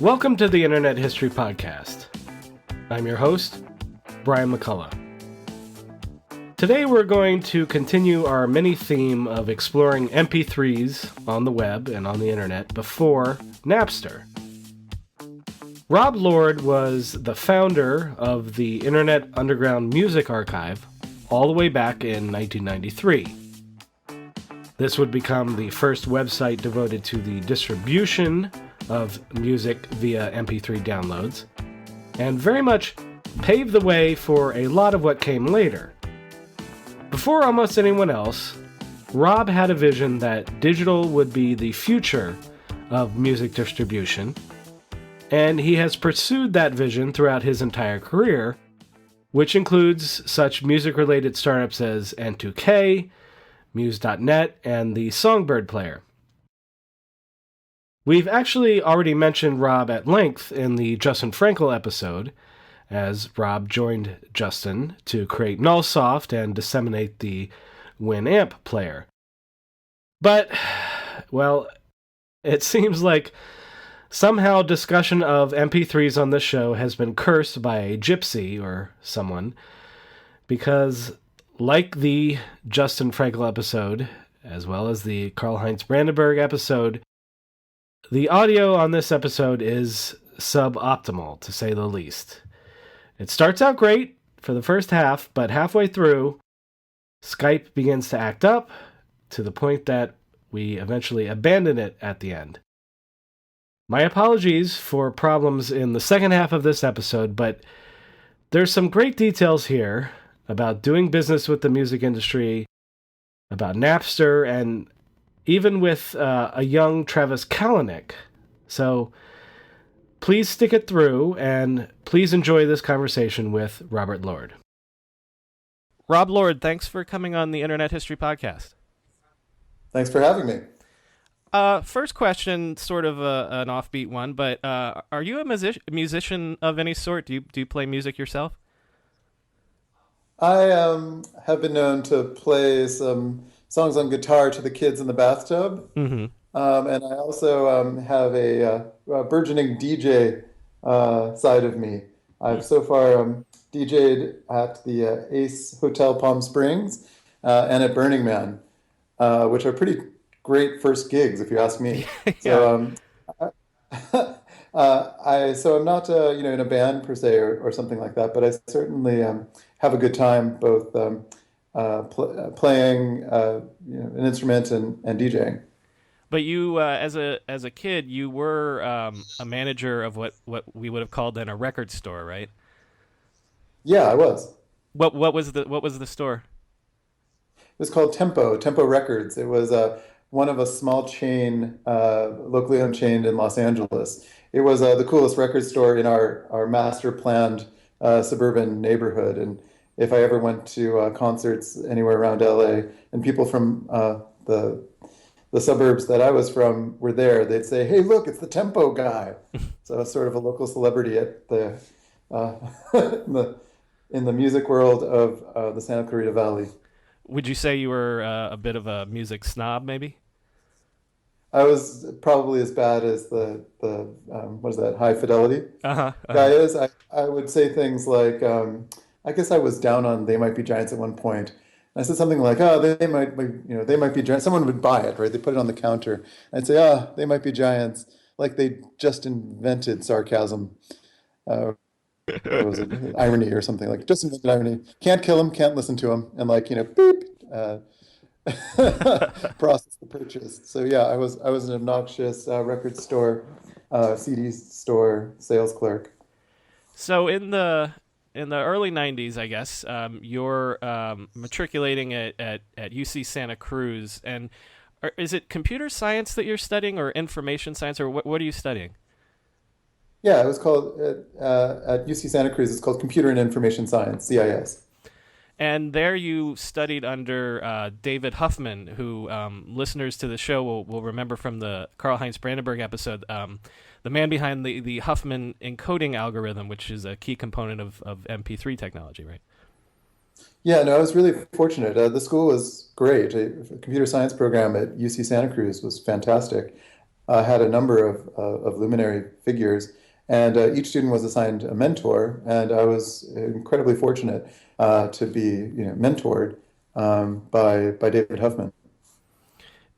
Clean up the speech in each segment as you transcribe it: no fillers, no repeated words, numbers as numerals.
Welcome to the Internet History Podcast. I'm your host, Brian McCullough. Today we're going to continue our mini theme of exploring MP3s on the web and on the internet before Napster. Rob Lord was the founder of the Internet Underground Music Archive all the way back in 1993. This would become the first website devoted to the distribution of music via MP3 downloads, and very much paved the way for a lot of what came later. Before almost anyone else, Rob had a vision that digital would be the future of music distribution, and he has pursued that vision throughout his entire career, which includes such music-related startups as N2K, Muse.net, and the Songbird Player. We've actually already mentioned Rob at length in the Justin Frankel episode, as Rob joined Justin to create Nullsoft and disseminate the Winamp player. But, well, it seems like somehow discussion of MP3s on this show has been cursed by a gypsy or someone, because like the Justin Frankel episode, as well as the Karl-Heinz Brandenburg episode, the audio on this episode is suboptimal, to say the least. It starts out great for the first half, but halfway through, Skype begins to act up to the point that we eventually abandon it at the end. My apologies for problems in the second half of this episode, but there's some great details here about doing business with the music industry, about Napster, and even with a young Travis Kalanick. So please stick it through, and please enjoy this conversation with Robert Lord. Rob Lord, thanks for coming on the Internet History Podcast. Thanks for having me. First question, sort of an offbeat one, but are you a musician of any sort? Do you play music yourself? I have been known to play some songs on guitar to the kids in the bathtub. Mm-hmm. And I also have a burgeoning DJ side of me. I've so far DJ'd at the Ace Hotel Palm Springs and at Burning Man, which are pretty great first gigs, if you ask me. Yeah. So I'm not in a band per se or something like that, but I certainly have a good time both playing an instrument and DJing. But you, as a kid, you were a manager of what we would have called then a record store, right? Yeah, I was. What was the store? It was called Tempo Records. It was one of a small chain, locally owned chain in Los Angeles. It was the coolest record store in our master planned suburban neighborhood. And if I ever went to concerts anywhere around LA and people from the suburbs that I was from were there, they'd say, "Hey, look, it's the Tempo guy." So I was sort of a local celebrity at the in the music world of the Santa Clarita Valley. Would you say you were a bit of a music snob, maybe? I was probably as bad as the what is that, High Fidelity guy is. I would say things like, I guess I was down on They Might Be Giants at one point. And I said something like, "Oh, they might be giants." Someone would buy it, right? They put it on the counter. I'd say, "Oh, they might be giants," like they just invented sarcasm. What was it? Irony or something, like just invented irony. Can't kill them, can't listen to them, and beep. Process the purchase. So yeah, I was an obnoxious record store, CD store sales clerk. So in the early 90s, I guess, you're matriculating at UC Santa Cruz, and Is it computer science that you're studying, or information science, or what are you studying? Yeah, it was called at UC Santa Cruz. It's called Computer and Information Science, CIS. And there you studied under David Huffman, who listeners to the show will remember from the Karl-Heinz Brandenburg episode, the man behind the Huffman encoding algorithm, which is a key component of MP3 technology, right? Yeah, no, I was really fortunate. The school was great. A computer science program at UC Santa Cruz was fantastic. Had a number of luminary figures, and each student was assigned a mentor. And I was incredibly fortunate to be, mentored by David Huffman.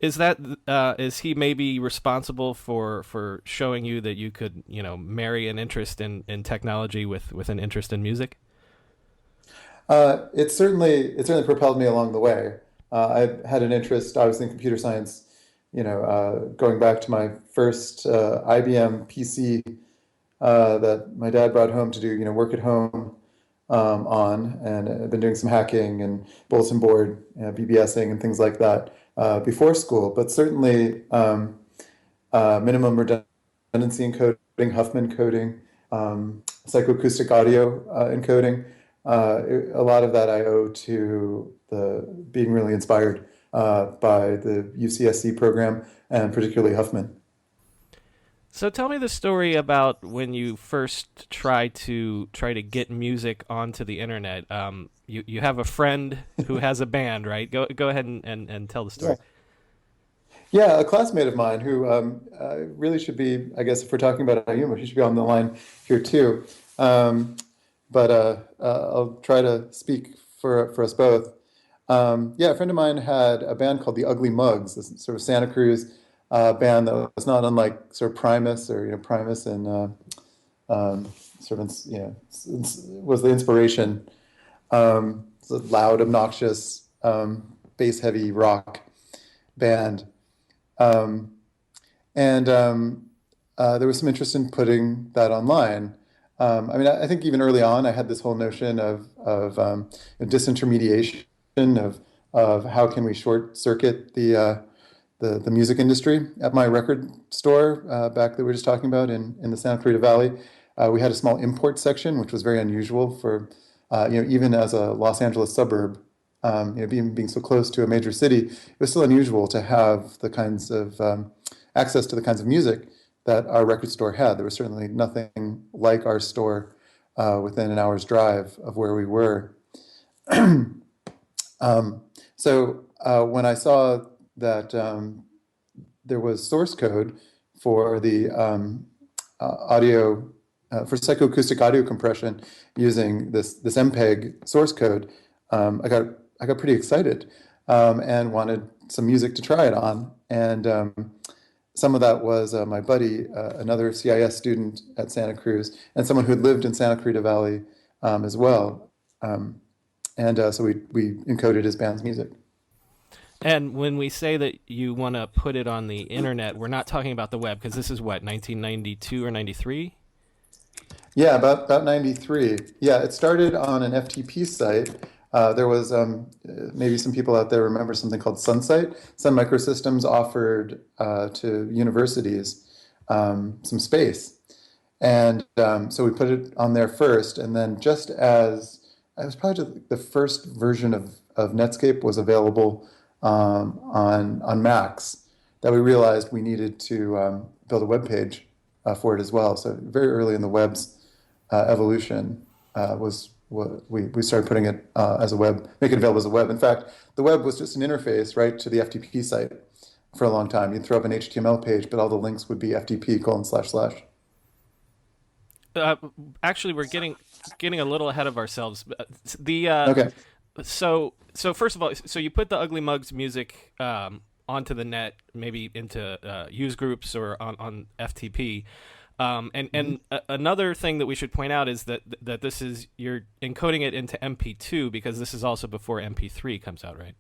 Is he maybe responsible for showing you that you could marry an interest in technology with an interest in music? It certainly propelled me along the way. I had an interest, obviously, in computer science. Going back to my first IBM PC that my dad brought home to do, work at home on, and I've been doing some hacking and bulletin board, BBSing and things like that before school. But certainly, minimum redundancy encoding, Huffman coding, psychoacoustic audio encoding. A lot of that I owe to the being really inspired by the UCSC program, and particularly Huffman. So tell me the story about when you first tried to get music onto the internet. You have a friend who has a band, right? Go ahead and tell the story. Yeah, a classmate of mine who really should be, I guess, if we're talking about Ayuma, he should be on the line here too. But I'll try to speak for us both. Yeah, a friend of mine had a band called the Ugly Mugs, this sort of Santa Cruz band that was not unlike sort of Primus, or Primus, and sort of was the inspiration. It's a loud, obnoxious, bass-heavy rock band, and there was some interest in putting that online. I think even early on, I had this whole notion of disintermediation, of how can we short circuit the music industry. At my record store back that we were just talking about in the Santa Clarita Valley, we had a small import section, which was very unusual for even as a Los Angeles suburb, being so close to a major city. It was still unusual to have the kinds of access to the kinds of music that our record store had. There was certainly nothing like our store within an hour's drive of where we were. So when I saw that there was source code for the audio, for psychoacoustic audio compression using this MPEG source code, I got pretty excited and wanted some music to try it on. And some of that was my buddy, another CIS student at Santa Cruz, and someone who had lived in Santa Clarita Valley as well. So we encoded his band's music. And when we say that you want to put it on the internet, we're not talking about the web, because this is what, 1992 or 93? Yeah, about 93. Yeah, it started on an FTP site. There was maybe some people out there remember something called Sunsight. Sun Microsystems offered to universities some space. And so we put it on there first. And then just as it was probably the first version of Netscape was available on Macs, that we realized we needed to build a web page for it as well. So very early in the web's evolution we started putting it as a web, making it available as a web. In fact, the web was just an interface right to the FTP site for a long time. You'd throw up an HTML page, but all the links would be FTP:// Actually, we're getting a little ahead of ourselves. Okay. So first of all, so you put the Ugly Mugs music onto the net, maybe into use groups or on FTP. Another thing that we should point out is that this is, you're encoding it into MP2, because this is also before MP3 comes out, right?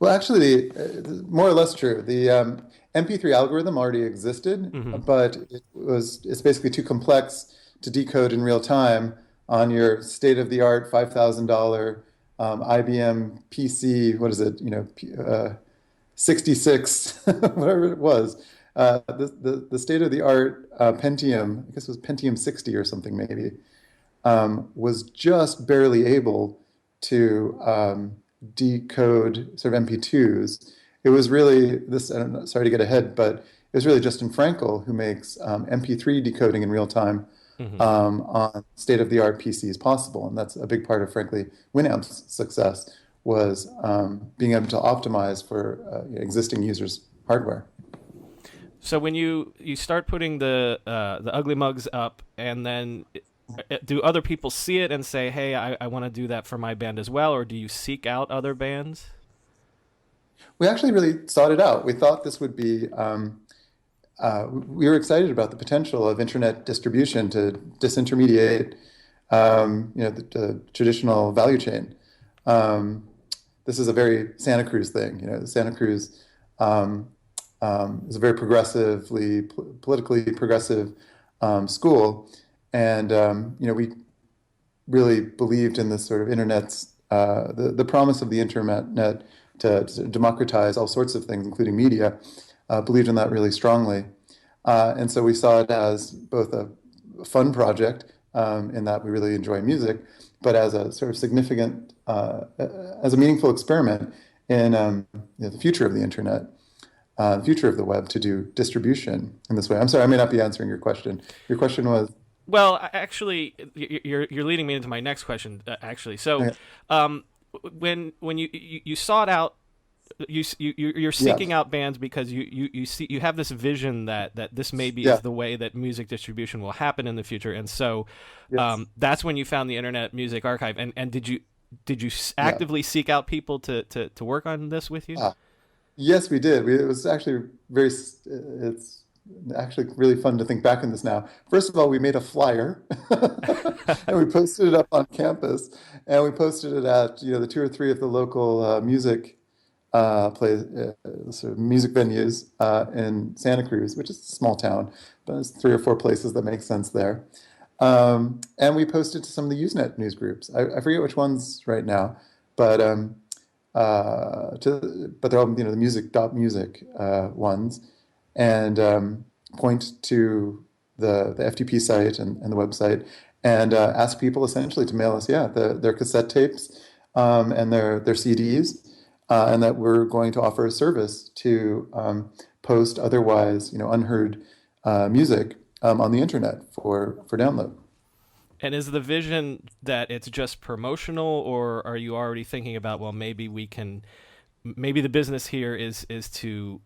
Well, actually, more or less true. The MP3 algorithm already existed, but it's basically too complex to decode in real time on your state-of-the-art $5,000 IBM PC. What is it? 66, whatever it was. The state of the art Pentium, I guess it was Pentium 60 or something maybe, was just barely able to decode sort of MP2s. It was really this. Sorry to get ahead, but it was really Justin Frankel who makes MP3 decoding in real time on state-of-the-art PCs possible, and that's a big part of, frankly, Winamp's success was being able to optimize for existing users' hardware. So when you start putting the Ugly Mugs up, and then do other people see it and say, "Hey, I want to do that for my band as well," or do you seek out other bands? We actually really sought it out. We thought this would be. We were excited about the potential of internet distribution to disintermediate, the traditional value chain. This is a very Santa Cruz thing. Santa Cruz is a very politically progressive school, and we really believed in this sort of internet's the promise of the internet to democratize all sorts of things, including media. Believed in that really strongly, and so we saw it as both a fun project in that we really enjoy music, but as a sort of significant, as a meaningful experiment in the future of the internet, the future of the web, to do distribution in this way. I'm sorry, I may not be answering your question. Your question was. Well, actually, you're leading me into my next question. Actually, so when you sought out, you're seeking out bands because you have this vision that this maybe is the way that music distribution will happen in the future, and so that's when you found the Internet Music Archive. And did you actively seek out people to work on this with you? Yes, we did. It was actually it's actually really fun to think back on this now. First of all, we made a flyer and we posted it up on campus, and we posted it at the 2 or 3 of the local music sort of music venues in Santa Cruz, which is a small town, but there's 3 or 4 places that make sense there. And we posted to some of the Usenet news groups. I forget which ones right now, but they're all the music ones, and point to the FTP site and the website, and ask people essentially to mail us their cassette tapes and their CDs, and that we're going to offer a service to post otherwise unheard music on the internet for download. And is the vision that it's just promotional, or are you already thinking about, well, maybe the business here is to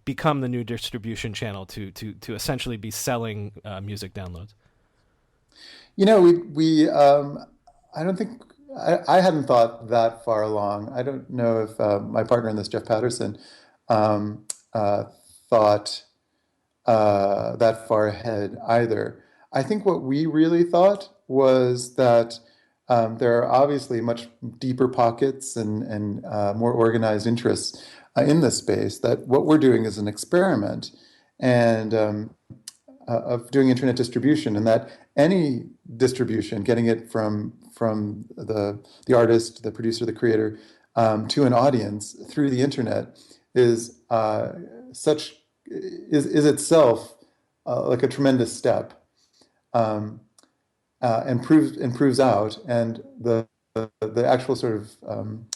become the new distribution channel to essentially be selling music downloads? We I don't think I hadn't thought that far along. I don't know if my partner in this, Jeff Patterson, thought that far ahead either. I think what we really thought was that there are obviously much deeper pockets and more organized interests in this space, that what we're doing is an experiment and of doing internet distribution, and that any distribution, getting it from the artist, the producer, the creator, to an audience through the internet is itself like a tremendous step. And proves out, and the actual sort of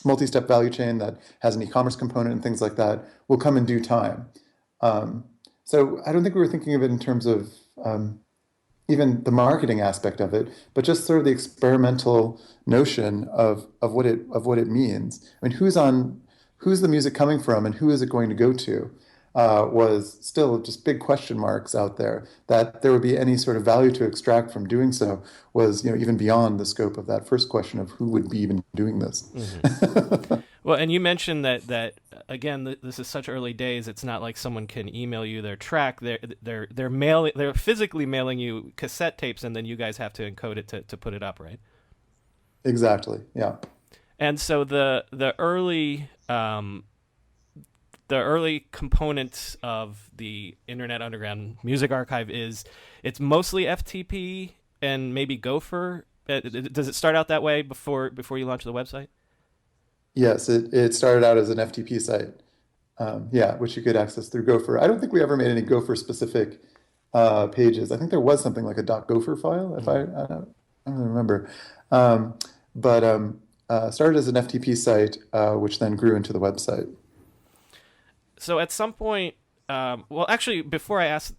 multi-step value chain that has an e-commerce component and things like that will come in due time. So I don't think we were thinking of it in terms of even the marketing aspect of it, but just sort of the experimental notion of what it means. I mean, who's the music coming from, and who is it going to go to? Was still just big question marks out there. That there would be any sort of value to extract from doing so was, even beyond the scope of that first question of who would be even doing this. Mm-hmm. Well, and you mentioned that again, this is such early days. It's not like someone can email you their track. They're physically mailing you cassette tapes, and then you guys have to encode it to put it up, right? Exactly. Yeah. And so the early components of the Internet Underground Music Archive it's mostly FTP and maybe Gopher. Does it start out that way before you launch the website? Yes, it started out as an FTP site. yeah, which you could access through Gopher. I don't think we ever made any Gopher specific pages. I think there was something like a .gopher file, if I don't remember. Um, but started as an FTP site, which then grew into the website. So at some point, well, actually, before I ask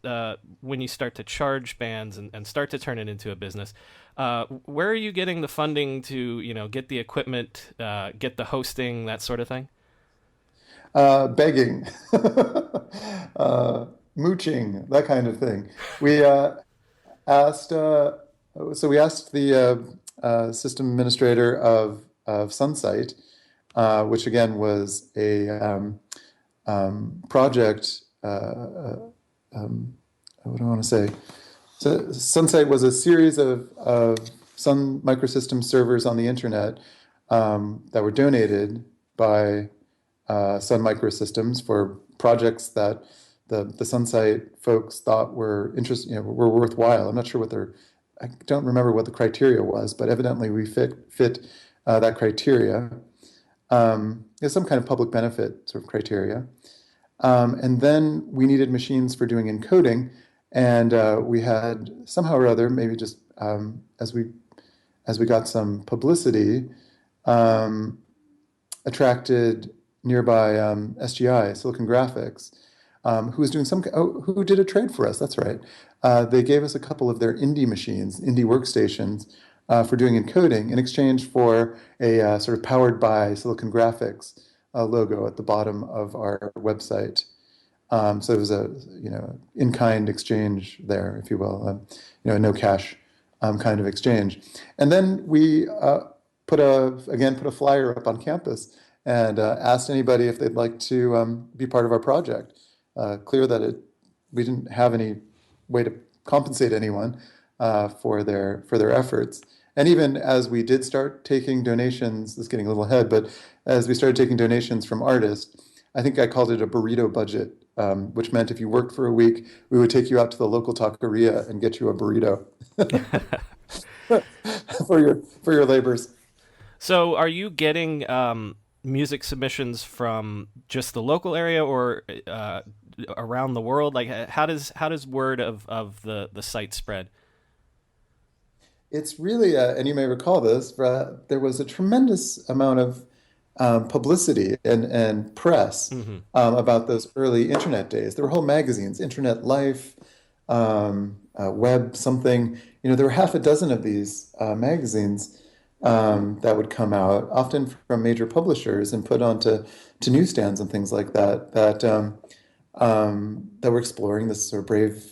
when you start to charge bands and start to turn it into a business, where are you getting the funding to, get the equipment, get the hosting, that sort of thing? Begging, uh, mooching, that kind of thing. We asked, so we asked the system administrator of Sunsight, which again was a project. What do I want to say? So Sunsight was a series of Sun Microsystems servers on the internet that were donated by Sun Microsystems for projects that the Sunsight folks thought were were worthwhile. I'm not sure I don't remember what the criteria was, but evidently we fit that criteria. There's some kind of public benefit sort of criteria. And then we needed machines for doing encoding, and we had somehow or other, maybe just as we got some publicity, um, attracted nearby SGI, Silicon Graphics, who was doing who did a trade for us. That's right. They gave us a couple of their Indie machines, Indie workstations, for doing encoding in exchange for a sort of powered by Silicon Graphics logo at the bottom of our website. So it was a in-kind exchange there, if you will, a no cash kind of exchange. And then we put a flyer up on campus and asked anybody if they'd like to be part of our project. Clear that we didn't have any way to compensate anyone for their efforts. And even as we did start taking donations, this is getting a little ahead, but as we started taking donations from artists, I think I called it a burrito budget, which meant if you worked for a week, we would take you out to the local taqueria and get you a burrito for your labors. So are you getting music submissions from just the local area or around the world? Like, how does word of the site spread? It's really, and you may recall this, there was a tremendous amount of publicity and press Hmm. about those early internet days. There were whole magazines, Internet Life, Web something. There were half a dozen of these magazines that would come out, often from major publishers and put onto newsstands and things like that were exploring this sort of brave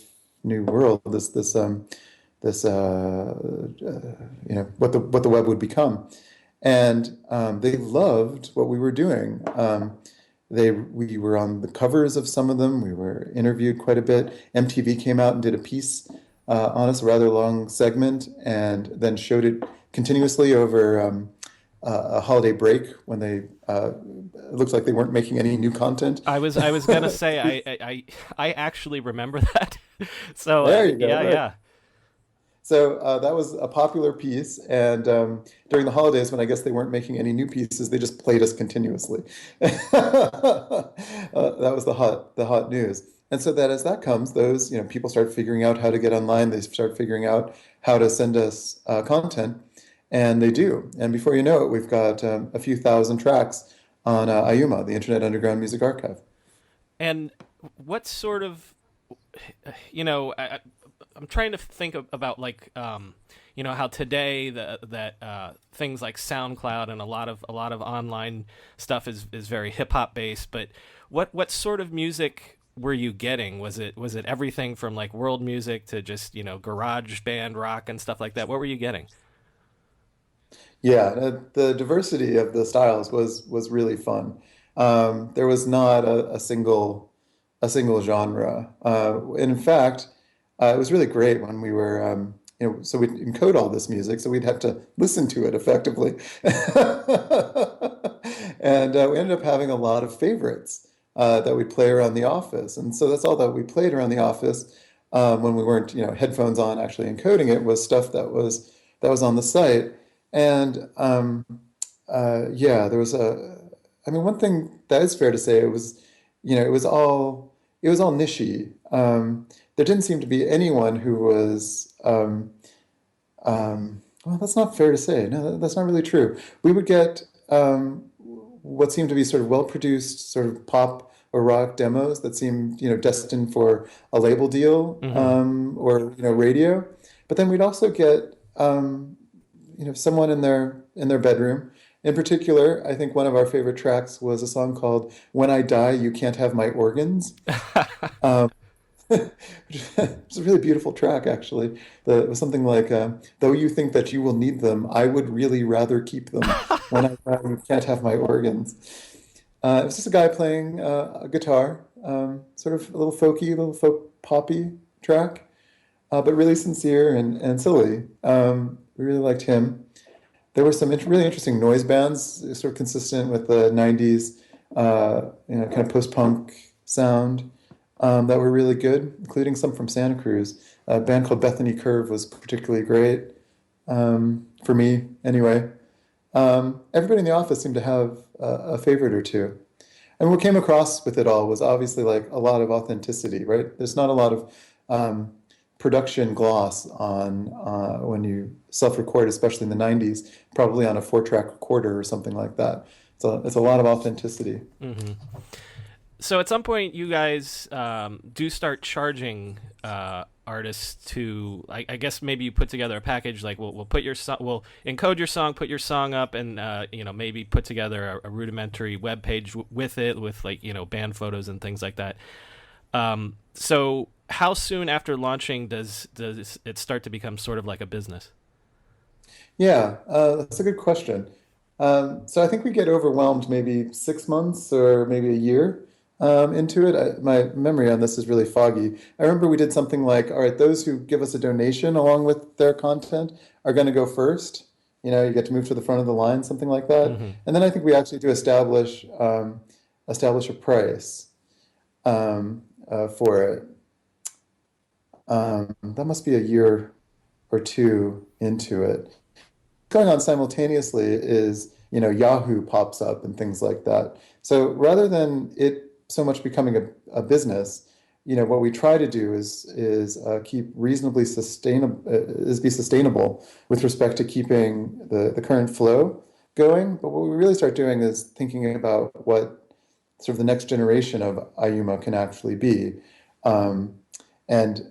new world, what the web would become. And they loved what we were doing. We were on the covers of some of them. We were interviewed quite a bit. MTV came out and did a piece on us, a rather long segment, and then showed it continuously over a holiday break when it looks like they weren't making any new content. I was gonna say I actually remember that. So There you go. yeah, Right. yeah. So that was a popular piece, and during the holidays, when I guess they weren't making any new pieces, they just played us continuously. That was the hot news. And so that as that comes, those people start figuring out how to get online. They start figuring out how to send us content, and they do. And before you know it, we've got a few thousand tracks on IUMA, the Internet Underground Music Archive. And what sort of, I'm trying to think about like, how today that things like SoundCloud and a lot of online stuff is very hip hop based. But what sort of music were you getting? Was it everything from like world music to just garage band rock and stuff like that? What were you getting? Yeah, the diversity of the styles was really fun. There was not a single genre. In fact, it was really great when we were, so we'd encode all this music, so we'd have to listen to it effectively. And we ended up having a lot of favorites that we'd play around the office. And so that's all that we played around the office when we weren't, headphones on actually encoding it, was stuff that was on the site. And yeah, there was one thing that is fair to say, it was all nichey. There didn't seem to be anyone who was well, that's not fair to say. No, that's not really true. We would get what seemed to be sort of well-produced, sort of pop or rock demos that seemed, destined for a label deal, or radio. But then we'd also get someone in their bedroom. In particular, I think one of our favorite tracks was a song called "When I Die, You Can't Have My Organs." Um, It's a really beautiful track, actually. It was something like, "Though you think that you will need them, I would really rather keep them. When I die, you can't have my organs." It was just a guy playing a guitar, sort of a little folky, a little folk poppy track, but really sincere and silly. We really liked him. There were some really interesting noise bands, sort of consistent with the '90s, kind of post-punk sound, that were really good, including some from Santa Cruz. A band called Bethany Curve was particularly great, for me, anyway. Everybody in the office seemed to have a favorite or two. And what came across with it all was obviously like a lot of authenticity, right? There's not a lot of production gloss on when you self-record, especially in the '90s, probably on a 4-track recorder or something like that. It's a lot of authenticity. Mm-hmm. So at some point, you guys do start charging artists to, I guess maybe you put together a package like we'll put your we'll encode your song, put your song up, and maybe put together a rudimentary web page with it, with like band photos and things like that. So how soon after launching does it start to become sort of like a business? Yeah, that's a good question. So I think we get overwhelmed maybe 6 months or maybe a year into it. My memory on this is really foggy. I remember we did something like, all right, those who give us a donation along with their content are going to go first. You get to move to the front of the line, something like that. Mm-hmm. And then I think we actually do establish a price for it. That must be a year or two into it. Going on simultaneously is, Yahoo pops up and things like that. So rather than it so much becoming a business, what we try to do is keep reasonably be sustainable with respect to keeping the current flow going. But what we really start doing is thinking about what sort of the next generation of Ayuma can actually be, and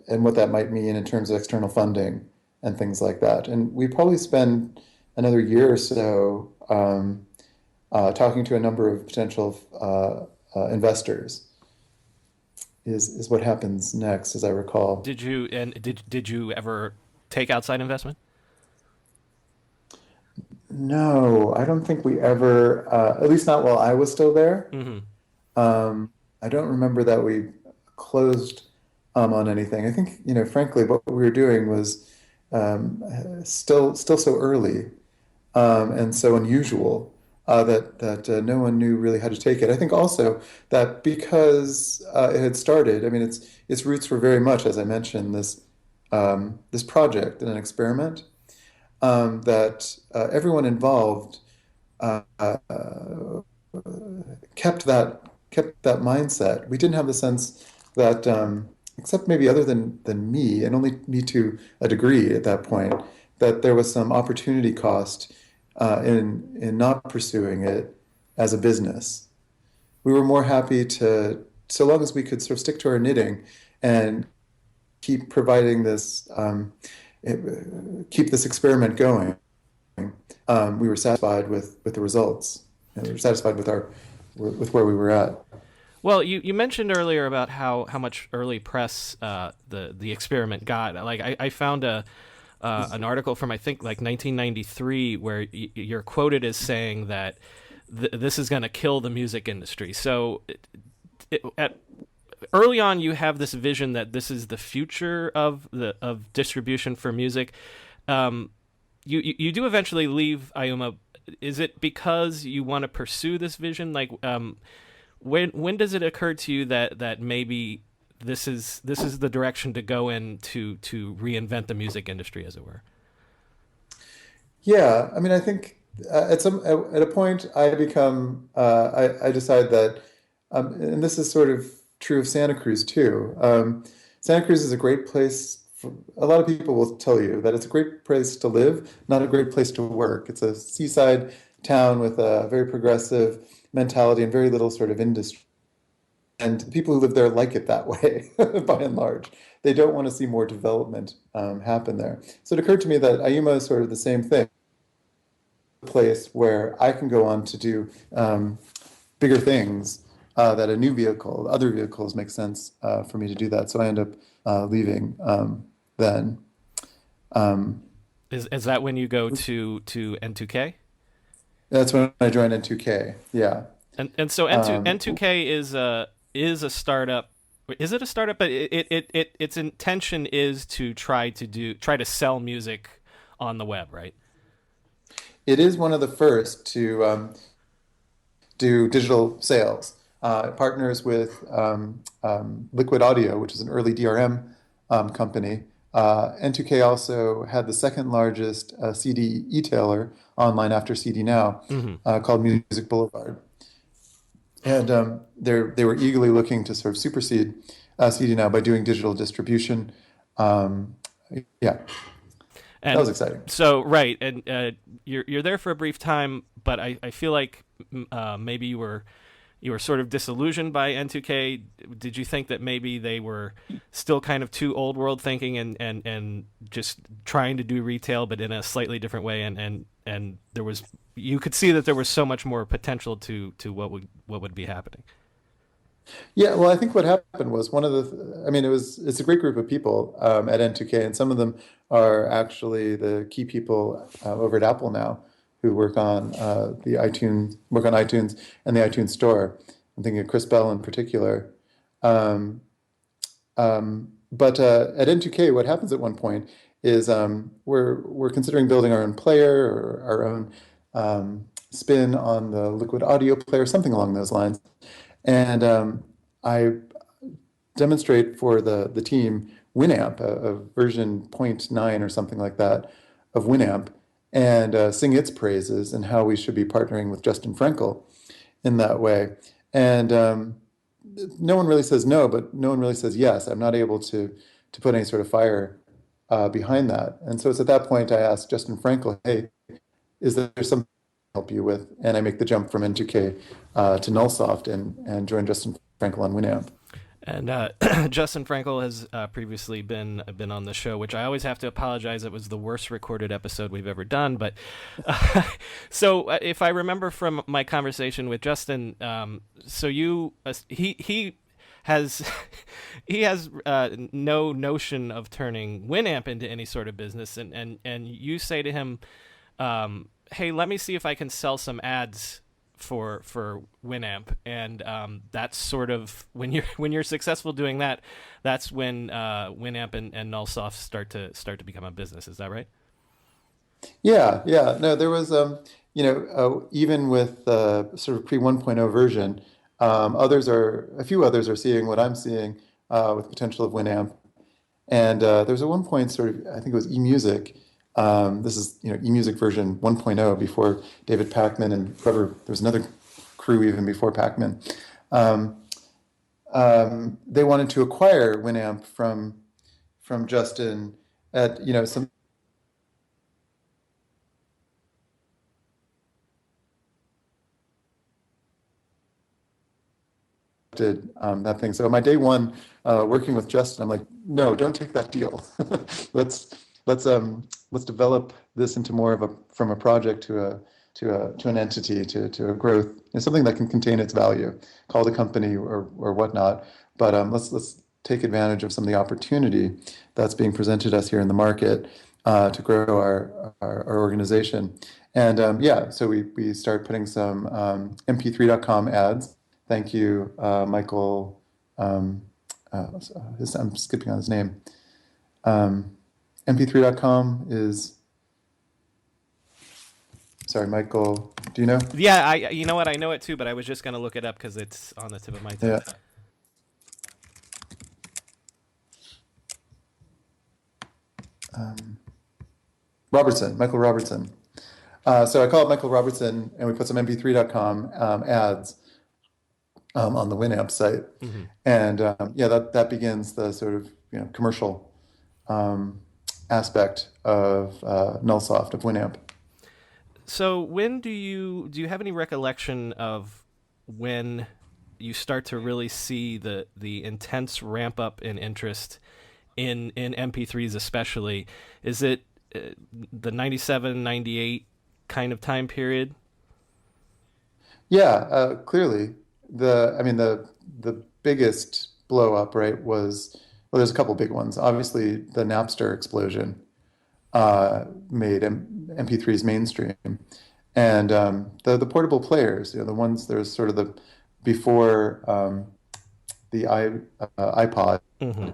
what that might mean in terms of external funding and things like that. And we probably spend another year or so talking to a number of potential investors. Is what happens next, as I recall. Did you ever take outside investment? No, I don't think we ever. At least not while I was still there. Mm-hmm. I don't remember that we closed on anything. I think, frankly, what we were doing was still so early and so unusual that no one knew really how to take it. I think also that because it had started, I mean, its roots were very much, as I mentioned, this project and an experiment, that everyone involved kept that mindset. We didn't have the sense that, except maybe other than me, and only me to a degree at that point, that there was some opportunity cost in not pursuing it as a business. We were more happy to, so long as we could sort of stick to our knitting and keep providing this, keep this experiment going. We were satisfied with the results, and we were satisfied with where we were at. Well, you mentioned earlier about how much early press the experiment got. Like I found an article from I think like 1993 where you're quoted as saying that this is going to kill the music industry. So early on, you have this vision that this is the future of distribution for music. You do eventually leave Ayuma. Is it because you want to pursue this vision? Like, when does it occur to you that maybe this is the direction to go in to reinvent the music industry, as it were? Yeah, I mean, I think at a point I decide that and this is sort of true of Santa Cruz too. Santa Cruz is a great place. A lot of people will tell you that it's a great place to live, not a great place to work. It's a seaside town with a very progressive mentality and very little sort of industry. And the people who live there like it that way, by and large. They don't want to see more development happen there. So it occurred to me that Ayuma is sort of the same thing, a place where I can go on to do bigger things that a new vehicle, other vehicles make sense for me to do that. So I end up leaving then. Is that when you go to N2K? That's when I joined N2K. Yeah. And so N2K is a startup. Is it a startup? But its intention is to try to sell music on the web, right? It is one of the first to do digital sales. It partners with Liquid Audio, which is an early DRM company. N2K also had the second largest CD e-tailer online after CD Now, called Music Boulevard. And they were eagerly looking to sort of supersede CD Now by doing digital distribution. Yeah. And that was exciting. So, right, and you're there for a brief time, but I feel like maybe you were sort of disillusioned by N2K. Did you think that maybe they were still kind of too old world thinking and just trying to do retail, but in a slightly different way? And you could see that there was so much more potential to what would be happening. Yeah, well, I think what happened was it's a great group of people at N2K, and some of them are actually the key people over at Apple now who work on iTunes and the iTunes Store. I'm thinking of Chris Bell in particular. But at N2K, what happens at one point is we're considering building our own player or our own spin on the Liquid Audio player, something along those lines. And I demonstrate for the team Winamp, a version 0.9 or something like that of Winamp, and sing its praises and how we should be partnering with Justin Frankel in that way. And no one really says no, but no one really says yes. I'm not able to put any sort of fire behind that. And so it's at that point I asked Justin Frankel, hey, is there something I can help you with? And I make the jump from N2K to Nullsoft and join Justin Frankel on Winamp. And Justin Frankel has previously been on the show, which I always have to apologize. It was the worst recorded episode we've ever done. But so if I remember from my conversation with Justin, so he has no notion of turning Winamp into any sort of business, and you say to him, hey, let me see if I can sell some ads for Winamp, and that's sort of when you're successful doing that, that's when Winamp and Nullsoft start to become a business. Is that right? Yeah. No, there was even with sort of pre 1.0 version, a few others are seeing what I'm seeing with potential of Winamp, and there's at one point sort of, I think it was eMusic. This is eMusic version 1.0 before David Pakman and whoever. There was another crew even before Pakman. They wanted to acquire Winamp from Justin at some. Did that thing. So my day one working with Justin, I'm like, no, don't take that deal. Let's develop this into more of from a project to an entity, to a growth, something that can contain its value, call the company or whatnot. But let's take advantage of some of the opportunity that's being presented us here in the market to grow our organization. And so we start putting some mp3.com ads. Thank you, Michael. I'm skipping on his name. mp3.com is, sorry, Michael, do you know? Yeah, you know what? I know it too, but I was just going to look it up because it's on the tip of my tongue. Yeah. Michael Robertson. So I call up Michael Robertson, and we put some mp3.com ads on the Winamp site. Mm-hmm. And yeah, that begins the sort of commercial aspect of Nullsoft, of Winamp. So when do you have any recollection of when you start to really see the intense ramp up in interest in MP3s especially? Is it the 97, 98 kind of time period? Yeah, clearly I mean the biggest blow up, right, was, well, there's a couple big ones. Obviously, the Napster explosion made MP3s mainstream, and the portable players, the ones, there's sort of the before the iPod Mm-hmm.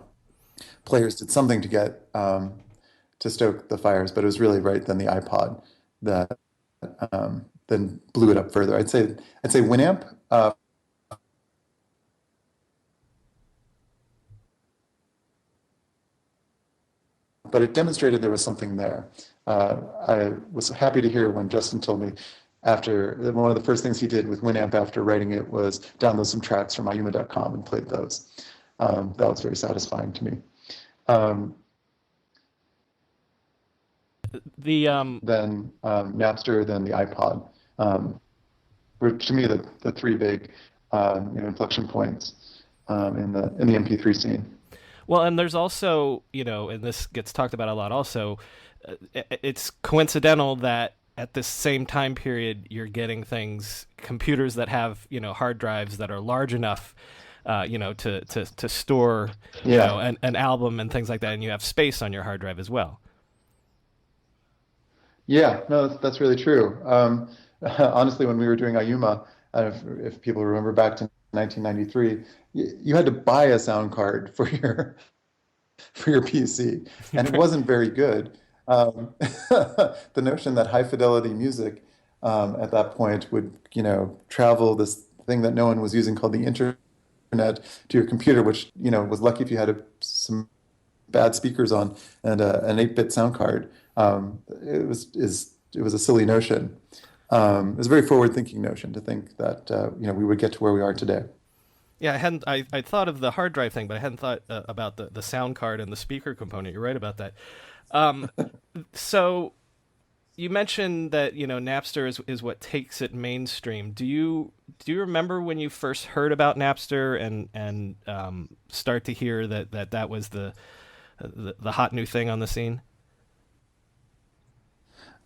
players did something to get to stoke the fires, but it was really right then the iPod that then blew it up further. I'd say Winamp. But it demonstrated there was something there. I was happy to hear when Justin told me, after one of the first things he did with Winamp after writing it was download some tracks from Ayuma.com and played those. That was very satisfying to me. Um, The then Napster, then the iPod, were to me the three big inflection points in the MP3 scene. Well, and there's also, and this gets talked about a lot also, it's coincidental that at this same time period, you're getting computers that have, hard drives that are large enough, to store, Yeah. an album and things like that, and you have space on your hard drive as well. Yeah, no, that's really true. Honestly, when we were doing Ayuma, if people remember back to 1993, you had to buy a sound card for your PC, and it wasn't very good. The notion that high fidelity music at that point would, travel this thing that no one was using called the internet to your computer, which, was lucky if you had some bad speakers on and an 8-bit sound card. It was a silly notion. It was a very forward-thinking notion to think that we would get to where we are today. Yeah, I thought of the hard drive thing, but I hadn't thought about the sound card and the speaker component. You're right about that. Um, so you mentioned that Napster is what takes it mainstream. Do you remember when you first heard about Napster and start to hear that was the hot new thing on the scene?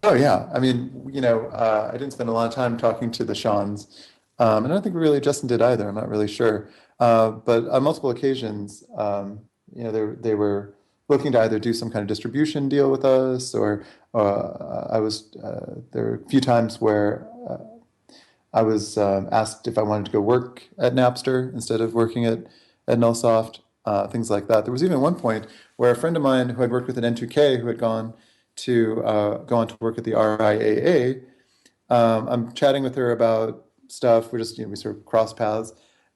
Oh yeah, I mean, I didn't spend a lot of time talking to the Shawns, and I don't think really Justin did either. I'm not really sure, but on multiple occasions, they were looking to either do some kind of distribution deal with us, or I was there were a few times where I was asked if I wanted to go work at Napster instead of working at Nullsoft, things like that. There was even one point where a friend of mine who had worked with an N2K, who had gone to go on to work at the RIAA. I'm chatting with her about stuff. We're just, we sort of cross paths.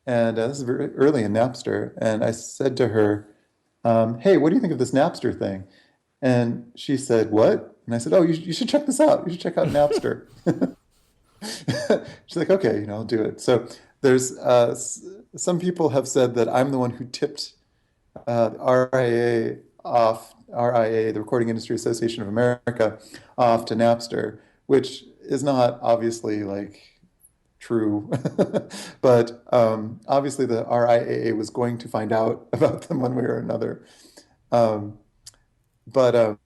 And this is very early in Napster. And I said to her, hey, what do you think of this Napster thing? And she said, what? And I said, oh, you should check this out. You should check out Napster. She's like, okay, I'll do it. So there's some people have said that I'm the one who tipped RIA, the Recording Industry Association of America, off to Napster, which is not obviously like true, but obviously the RIAA was going to find out about them one way or another. Um, but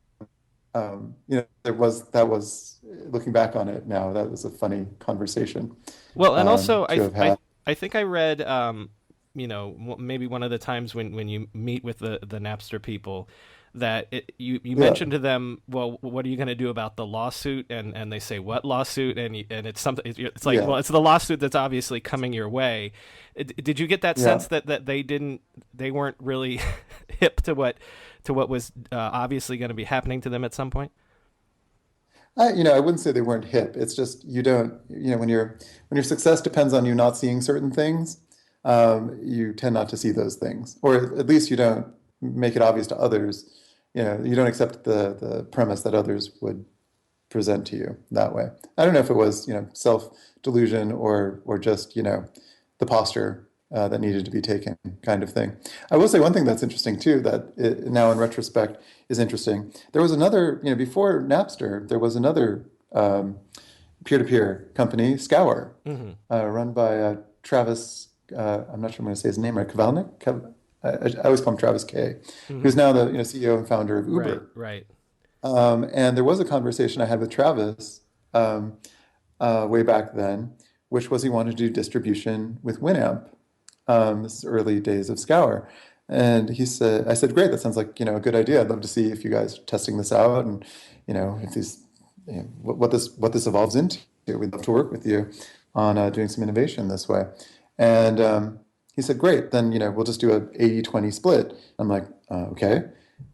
that was looking back on it now, that was a funny conversation Well, and also to have had. I think I read maybe one of the times when you meet with the Napster people that you Yeah, mentioned to them, well, what are you going to do about the lawsuit? And they say, what lawsuit? And it's something. It's like, yeah, well, it's the lawsuit that's obviously coming your way. Did you get that yeah. sense that they weren't really hip to what was obviously going to be happening to them at some point? I wouldn't say they weren't hip. It's just you don't, when your success depends on you not seeing certain things, you tend not to see those things, or at least you don't make it obvious to others. You don't accept the premise that others would present to you that way. I don't know if it was, self delusion or just, the posture that needed to be taken, kind of thing. I will say one thing that's interesting too, that now in retrospect is interesting. There was another, before Napster, there was another peer-to-peer company, Scour, run by Travis. I'm not sure I'm going to say his name right. Kavalnik. I always call him Travis K, who's now the CEO and founder of Uber. Right. And there was a conversation I had with Travis way back then, which was he wanted to do distribution with Winamp. This is early days of Scour. And I said, great, that sounds like, a good idea. I'd love to see if you guys are testing this out and, if these, what this evolves into. We'd love to work with you on doing some innovation this way. And he said, great, then, we'll just do a 80-20 split. I'm like, okay.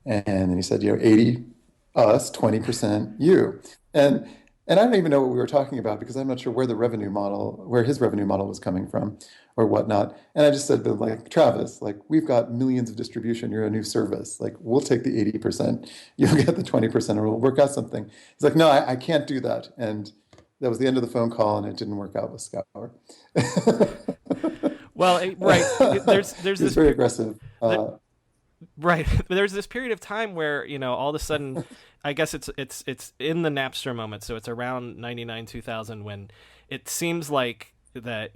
And then he said, 80 us, 20% you. And I don't even know what we were talking about because I'm not sure where his revenue model was coming from or whatnot. And I just said, like, Travis, like, we've got millions of distribution. You're a new service. Like, we'll take the 80%. You'll get the 20% and we'll work out something. He's like, no, I can't do that. And that was the end of the phone call and it didn't work out with Scour. Well, right. There's this very aggressive. Right. There's this period of time where, all of a sudden, I guess it's in the Napster moment. So it's around 99, 2000 when it seems like that,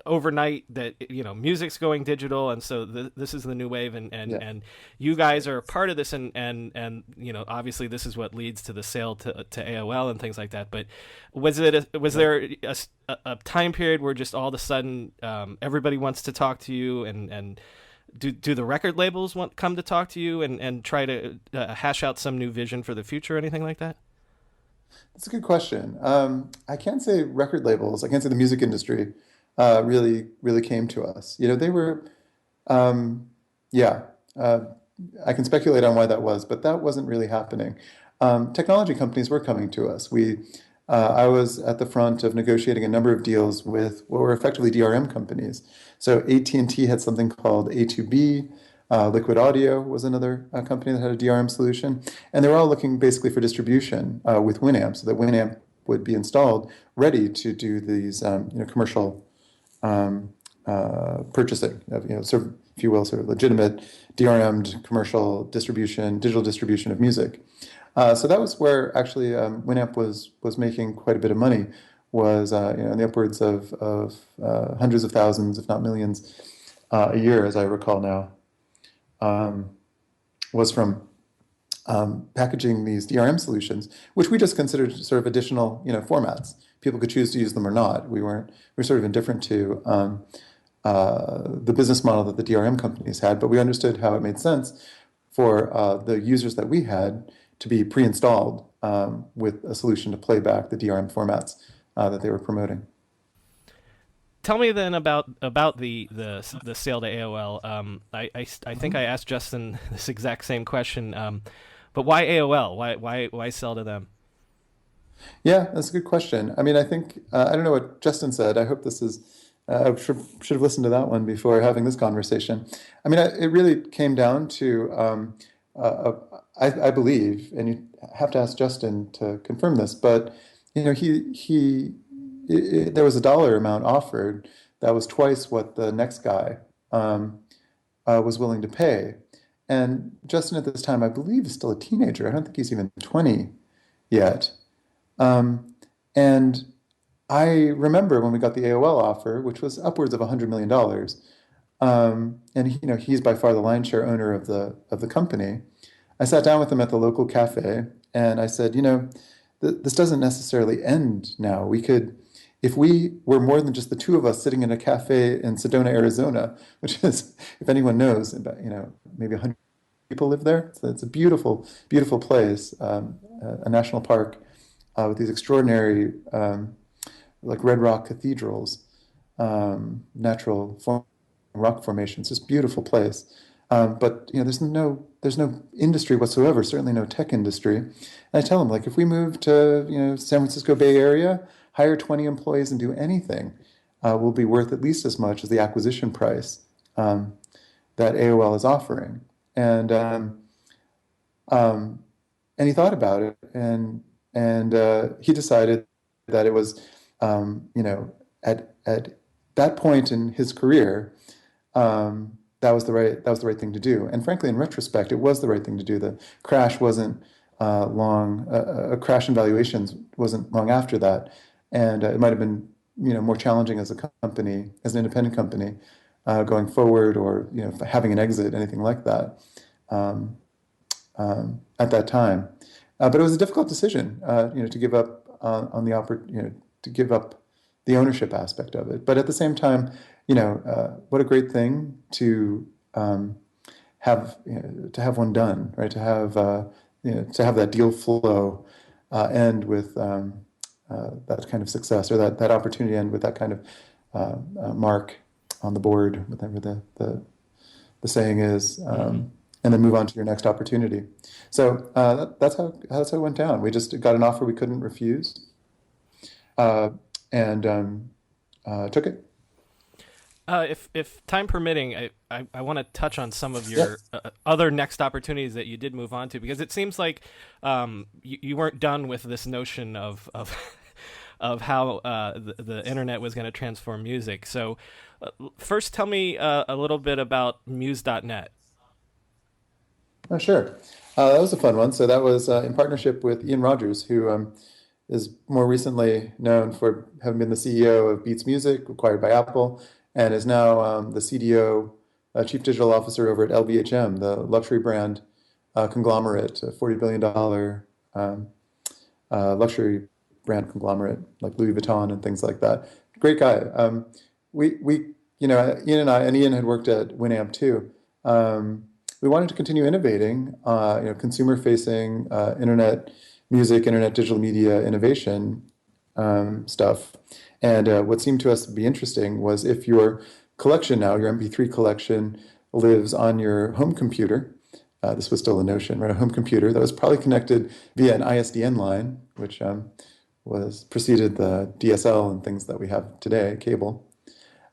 overnight that, music's going digital. And so this is the new wave and you guys are a part of this. And obviously this is what leads to the sale to AOL and things like that. But was there a time period where just all of a sudden everybody wants to talk to you and do the record labels come to talk to you and try to hash out some new vision for the future or anything like that? That's a good question. I can't say record labels. I can't say the music industry really came to us. They were, I can speculate on why that was, but that wasn't really happening. Technology companies were coming to us. I was at the front of negotiating a number of deals with what were effectively DRM companies. So AT&T had something called A2B. Liquid Audio was another company that had a DRM solution. And they were all looking basically for distribution with Winamp so that Winamp would be installed ready to do these commercial purchasing of, sort of, if you will, sort of legitimate DRM'd commercial distribution, digital distribution of music. So that was where actually Winamp was making quite a bit of money, was in the upwards of hundreds of thousands, if not millions, a year, as I recall now, was from packaging these DRM solutions, which we just considered sort of additional formats. People could choose to use them or not. We were sort of indifferent to the business model that the DRM companies had, but we understood how it made sense for the users that we had to be pre-installed with a solution to play back the DRM formats that they were promoting. Tell me then about the sale to AOL. I think I asked Justin this exact same question, but why AOL? Why sell to them? Yeah, that's a good question. I mean, I think I don't know what Justin said. I hope this is. I should have listened to that one before having this conversation. I mean, it really came down to. I believe, and you have to ask Justin to confirm this, but there was a dollar amount offered that was twice what the next guy was willing to pay. And Justin at this time, I believe, is still a teenager. I don't think he's even 20 yet. And I remember when we got the AOL offer, which was upwards of $100 million. And he's by far the lion's share owner of the company. I sat down with him at the local cafe and I said, this doesn't necessarily end now. We could, if we were more than just the two of us sitting in a cafe in Sedona, Arizona, which is, if anyone knows, about, maybe 100 people live there. So it's a beautiful, beautiful place, a national park with these extraordinary, like red rock cathedrals, natural rock formations, just beautiful place. But there's no industry whatsoever, certainly no tech industry. And I tell them, like, if we move to San Francisco Bay Area, hire 20 employees and do anything, will be worth at least as much as the acquisition price that AOL is offering. And he thought about it, and he decided that it was at that point in his career, that was the right thing to do. And frankly, in retrospect, it was the right thing to do. The crash wasn't long. A crash in valuations wasn't long after that, and it might have been more challenging as a company, as an independent company, going forward, or having an exit, anything like that, at that time. But it was a difficult decision, to give up on the to give up the ownership aspect of it. But at the same time, what a great thing to to have one done, right? To have that deal flow end with that kind of success, or that opportunity end with that kind of mark on the board, whatever the saying is, and then move on to your next opportunity. So that's how it went down. We just got an offer we couldn't refuse, and took it. If time permitting, I want to touch on some of your other next opportunities that you did move on to, because it seems like you weren't done with this notion of of how the internet was going to transform music. So first, tell me a little bit about Muse.net. Oh, sure. That was a fun one. So that was in partnership with Ian Rogers, who is more recently known for having been the CEO of Beats Music, acquired by Apple, and is now the CDO, Chief Digital Officer over at LVMH, the luxury brand conglomerate, a $40 billion luxury brand conglomerate, like Louis Vuitton and things like that. Great guy. Ian and I, and Ian had worked at Winamp too. We wanted to continue innovating, consumer-facing internet music, internet digital media innovation stuff. And what seemed to us to be interesting was, if your collection now, your MP3 collection, lives on your home computer, this was still a notion, right? A home computer that was probably connected via an ISDN line, which preceded the DSL and things that we have today, cable.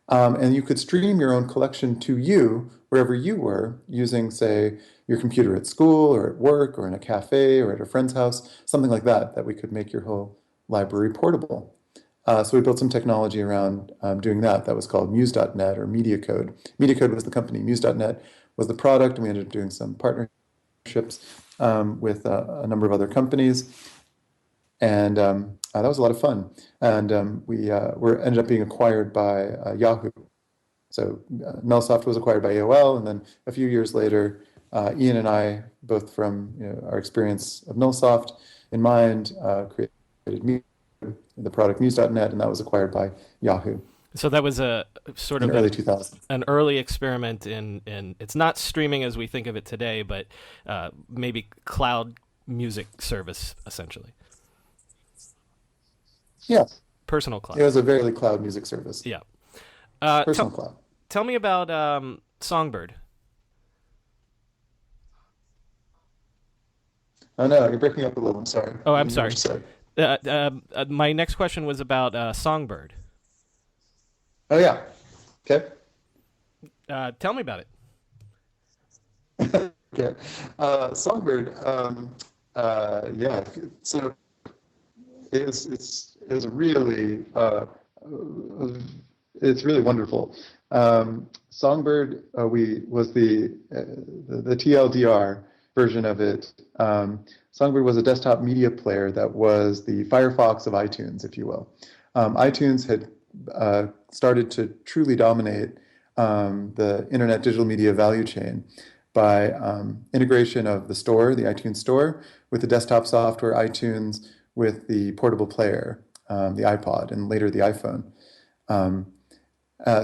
And you could stream your own collection to you wherever you were, using, say, your computer at school or at work or in a cafe or at a friend's house, something like that we could make your whole library portable. So we built some technology around doing that. That was called Muse.net, or MediaCode. MediaCode was the company. Muse.net was the product, and we ended up doing some partnerships with a number of other companies. And that was a lot of fun. And we ended up being acquired by Yahoo. So Nullsoft was acquired by AOL, and then a few years later, Ian and I, both from our experience of Nullsoft in mind, created the product Muse.net, and that was acquired by Yahoo. So that was a sort of early 2000s. An early experiment in it's not streaming as we think of it today, but maybe cloud music service, essentially. Yeah. Personal cloud. It was a very early cloud music service. Yeah. Personal cloud. Tell me about Songbird. Oh, no, you're breaking up a little. I'm sorry. Oh, I'm sorry. My next question was about Songbird. Oh, yeah. Okay. Tell me about it. Okay. Songbird, yeah. So it's really wonderful. Songbird was the TLDR version of it. Songbird was a desktop media player that was the Firefox of iTunes, if you will. iTunes had started to truly dominate the internet digital media value chain by integration of the store, the iTunes store, with the desktop software iTunes, with the portable player, the iPod, and later the iPhone.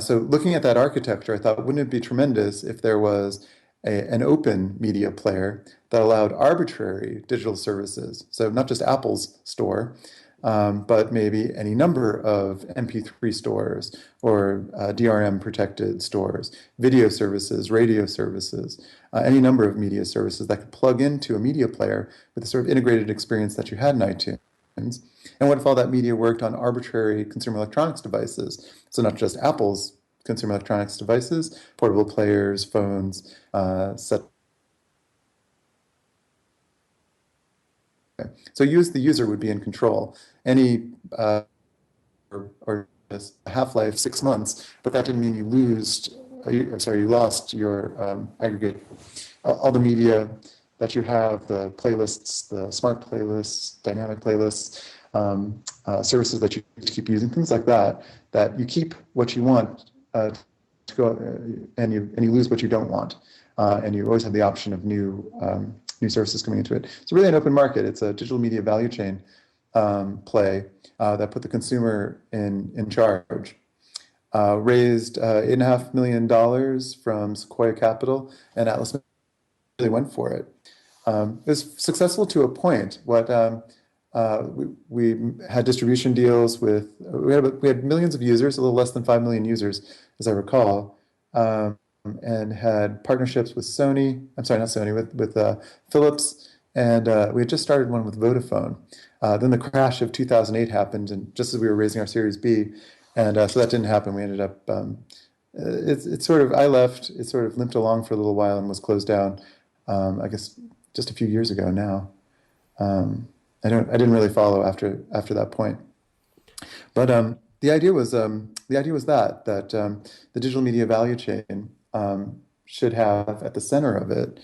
So looking at that architecture, I thought, wouldn't it be tremendous if there was an open media player that allowed arbitrary digital services? So not just Apple's store, but maybe any number of MP3 stores or DRM protected stores, video services, radio services, any number of media services that could plug into a media player with the sort of integrated experience that you had in iTunes. And what if all that media worked on arbitrary consumer electronics devices? So not just Apple's consumer electronics devices, portable players, phones, So the user would be in control. Any or half-life 6 months, but that didn't mean you lost your aggregate, all the media that you have, the playlists, the smart playlists, dynamic playlists, services that you keep using, things like that, that you keep what you want to go, and you lose what you don't want. And you always have the option of new services coming into it. It's really an open market. It's a digital media value chain play that put the consumer in charge. Raised $8.5 million from Sequoia Capital, and Atlas really went for it. It was successful to a point. We had distribution deals with, we had millions of users, a little less than 5 million users, as I recall, and had partnerships with Sony. I'm sorry, not Sony, with Philips, and we had just started one with Vodafone. Then the crash of 2008 happened, and just as we were raising our Series B, and so that didn't happen. We ended up, I left. It sort of limped along for a little while and was closed down. I guess just a few years ago now. I didn't really follow after that point. But the idea was that the digital media value chain should have at the center of it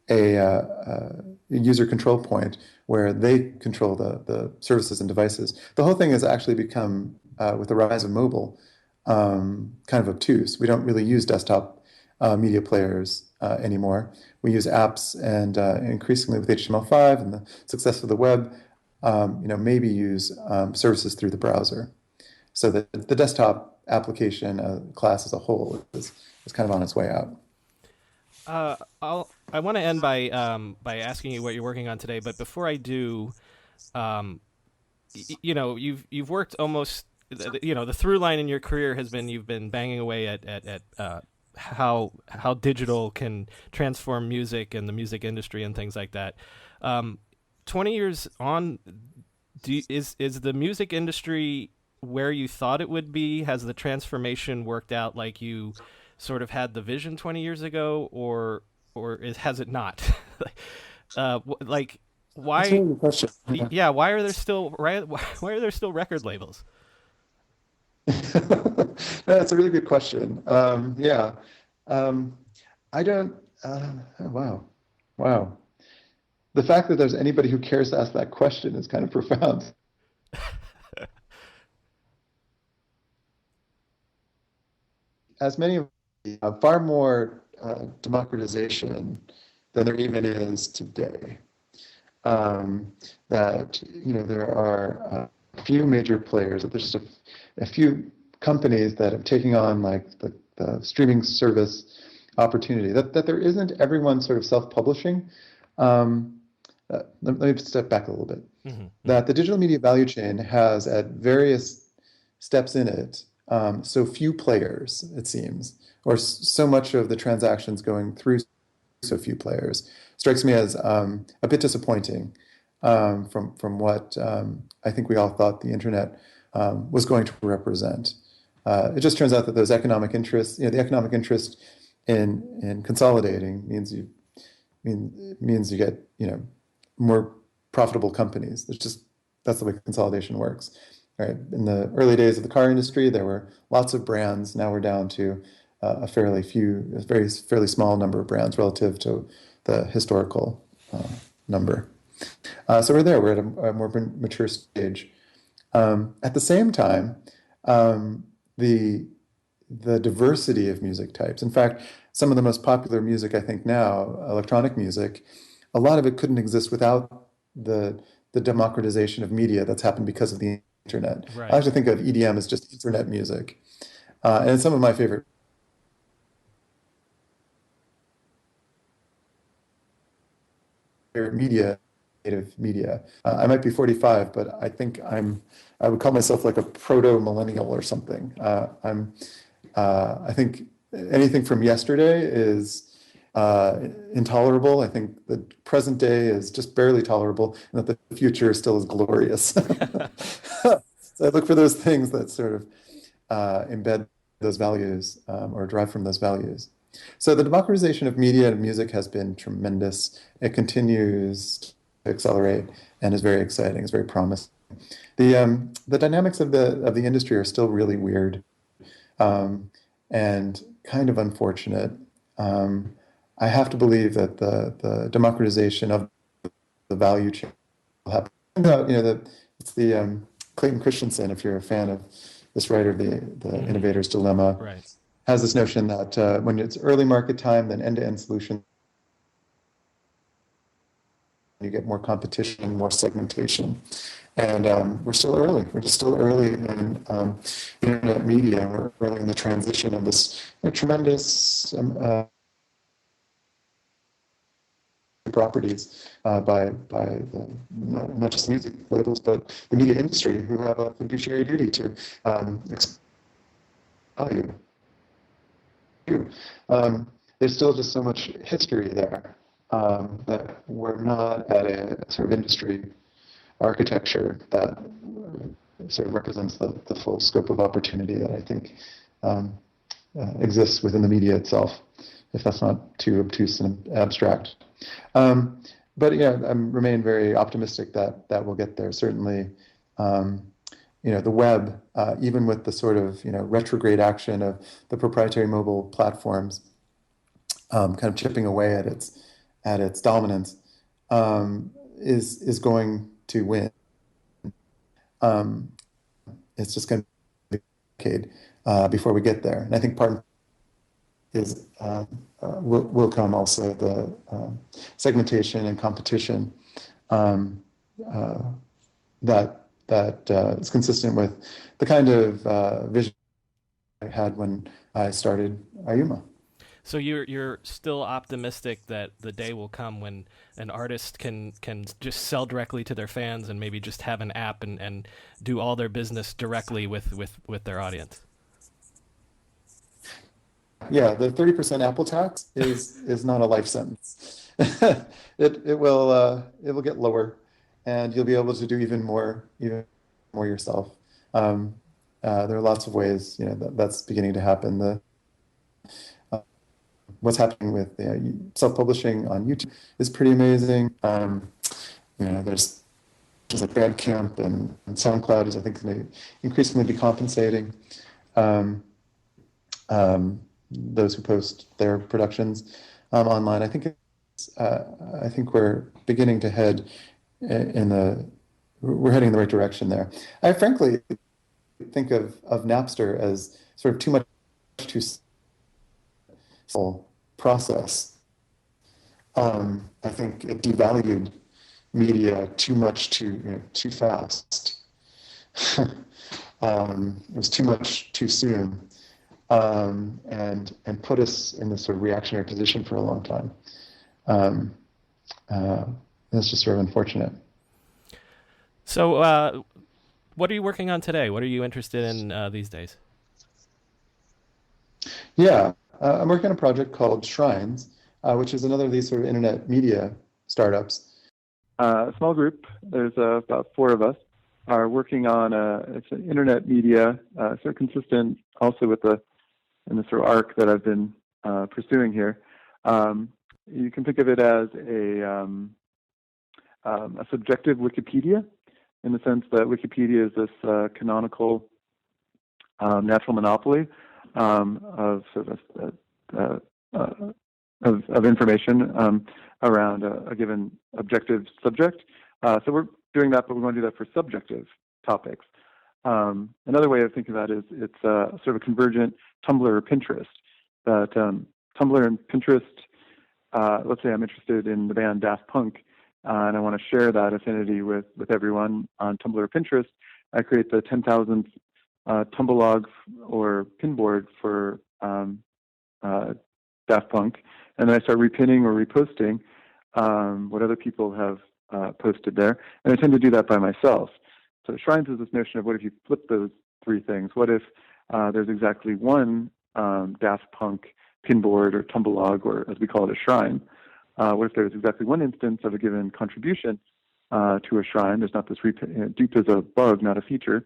a user control point where they control the services and devices. The whole thing has actually become, with the rise of mobile, kind of obtuse. We don't really use desktop media players anymore. We use apps, and increasingly with HTML5 and the success of the web, maybe use services through the browser. So that the desktop application class as a whole is kind of on its way out. I want to end by asking you what you're working on today, but before I do, you've worked almost, the through line in your career has been you've been banging away at how digital can transform music and the music industry and things like that. 20 years on, is the music industry where you thought it would be? Has the transformation worked out like you sort of had the vision 20 years ago, or has it not? Why? That's a really good question. Yeah, why are there still record labels? That's a really good question. I don't. Wow. The fact that there's anybody who cares to ask that question is kind of profound. As many of far more democratization than there even is today. That there are a few major players. That there's just a few companies that are taking on like the streaming service opportunity. That there isn't everyone sort of self-publishing. Let me step back a little bit. Mm-hmm. That the digital media value chain has at various steps in it so few players, it seems, or so much of the transactions going through so few players, strikes me as a bit disappointing from what I think we all thought the internet was going to represent. It just turns out that those economic interests, the economic interest in consolidating means you get more profitable companies. That's the way consolidation works. Right. In the early days of the car industry, there were lots of brands. Now we're down to a fairly small number of brands relative to the historical number. So we're there. We're at a more mature stage. At the same time, the diversity of music types. In fact, some of the most popular music, I think now, electronic music, a lot of it couldn't exist without the democratization of media that's happened because of the internet. Right. I like to think of EDM as just internet music. And some of my favorite media, native media. I might be 45, but I think I would call myself like a proto-millennial or something. I think anything from yesterday is intolerable. I think the present day is just barely tolerable, and that the future still is glorious. So I look for those things that sort of embed those values or derive from those values. So the democratization of media and music has been tremendous. It continues accelerate and is very exciting. It's very promising. The dynamics of the industry are still really weird, and kind of unfortunate. I have to believe that the democratization of the value chain will happen. It's the Clayton Christensen, if you're a fan of this writer, the Innovator's Dilemma, Right. has this notion that when it's early market time, then end-to-end solution, you get more competition, more segmentation. And we're still early. We're just still early in internet media. We're early in the transition of this tremendous properties by the, not just music labels, but the media industry, who have a fiduciary duty to value. There's still just so much history there that we're not at a sort of industry architecture that sort of represents the full scope of opportunity that I think exists within the media itself, if that's not too obtuse and abstract. But yeah, I remain very optimistic that we'll get there. Certainly, the web, even with the sort of retrograde action of the proprietary mobile platforms, kind of chipping away at its dominance, is going to win. It's just going to be a decade before we get there, and I think part is will come also the segmentation and competition that is consistent with the kind of vision I had when I started Ayuma. So you're still optimistic that the day will come when an artist can just sell directly to their fans and maybe just have an app and do all their business directly with their audience? Yeah, the 30% Apple tax is not a life sentence. It will get lower, and you'll be able to do even more yourself. There are lots of ways that's beginning to happen. What's happening with self-publishing on YouTube is pretty amazing. There's just like Bandcamp and SoundCloud is, I think, going to increasingly be compensating those who post their productions online. I think we're beginning to head we're heading in the right direction there. I frankly think of Napster as sort of too much too slow process. I think it devalued media too much too fast. It was too much too soon. And put us in this sort of reactionary position for a long time. That's just sort of unfortunate. So, what are you working on today? What are you interested in these days? Yeah, I'm working on a project called Shrines, which is another of these sort of internet media startups. A small group, there's about 4 of us, are working on it's an internet media, sort of consistent also with in the sort of arc that I've been pursuing here. You can think of it as a subjective Wikipedia, in the sense that Wikipedia is this canonical natural monopoly of information around a given objective subject. So we're doing that, but we're going to do that for subjective topics. Another way of thinking about it is it's sort of a convergent Tumblr or Pinterest. That Tumblr and Pinterest, let's say I'm interested in the band Daft Punk, and I want to share that affinity with everyone on Tumblr or Pinterest. I create the 10,000th Tumblr or pinboard for Daft Punk, and then I start repinning or reposting what other people have posted there, and I tend to do that by myself. So Shrines is this notion of, what if you flip those 3 things? What if there's exactly one Daft Punk pinboard or Tumblr, or as we call it, a shrine? What if there's exactly one instance of a given contribution to a shrine? There's not this dupe as a bug, not a feature.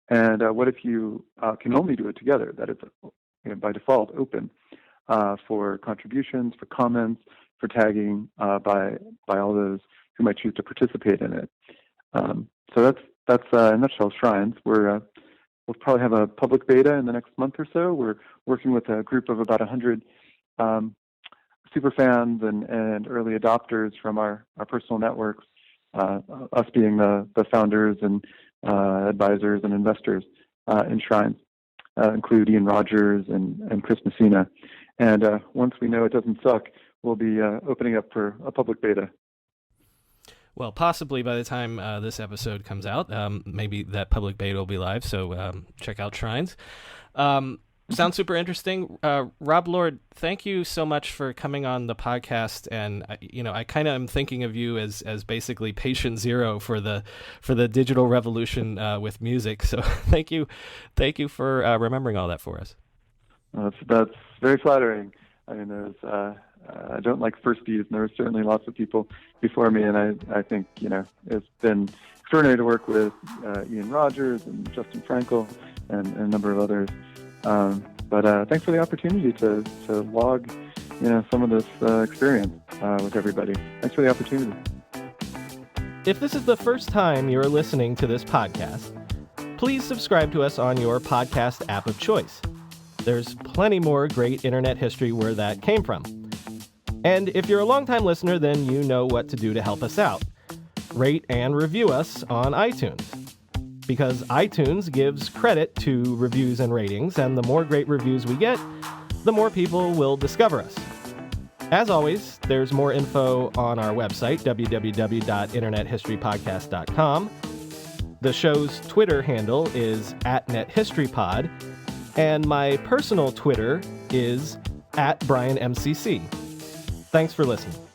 And what if you can only do it together? That it's by default open for contributions, for comments, for tagging by all those who might choose to participate in it. So that's in a nutshell Shrines. We'll probably have a public beta in the next month or so. We're working with a group of about 100 super fans and early adopters from our personal networks, us being the founders and advisors and investors in Shrines, include Ian Rogers and Chris Messina. And once we know it doesn't suck, we'll be opening up for a public beta. Well, possibly by the time this episode comes out, maybe that public beta will be live, so check out Shrines. Sounds super interesting. Rob Lord, thank you so much for coming on the podcast. And I kind of am thinking of you as basically patient zero for the digital revolution with music. So thank you for remembering all that for us. That's very flattering. I mean, I don't like firsties, and there were certainly lots of people before me, and I think it's been extraordinary to work with Ian Rogers and Justin Frankel and a number of others. But thanks for the opportunity to log, some of this experience with everybody. Thanks for the opportunity. If this is the first time you're listening to this podcast, please subscribe to us on your podcast app of choice. There's plenty more great internet history where that came from. And if you're a longtime listener, then you know what to do to help us out. Rate and review us on iTunes. Because iTunes gives credit to reviews and ratings, and the more great reviews we get, the more people will discover us. As always, there's more info on our website, www.internethistorypodcast.com. The show's Twitter handle is @NetHistoryPod, and my personal Twitter is @BrianMCC. Thanks for listening.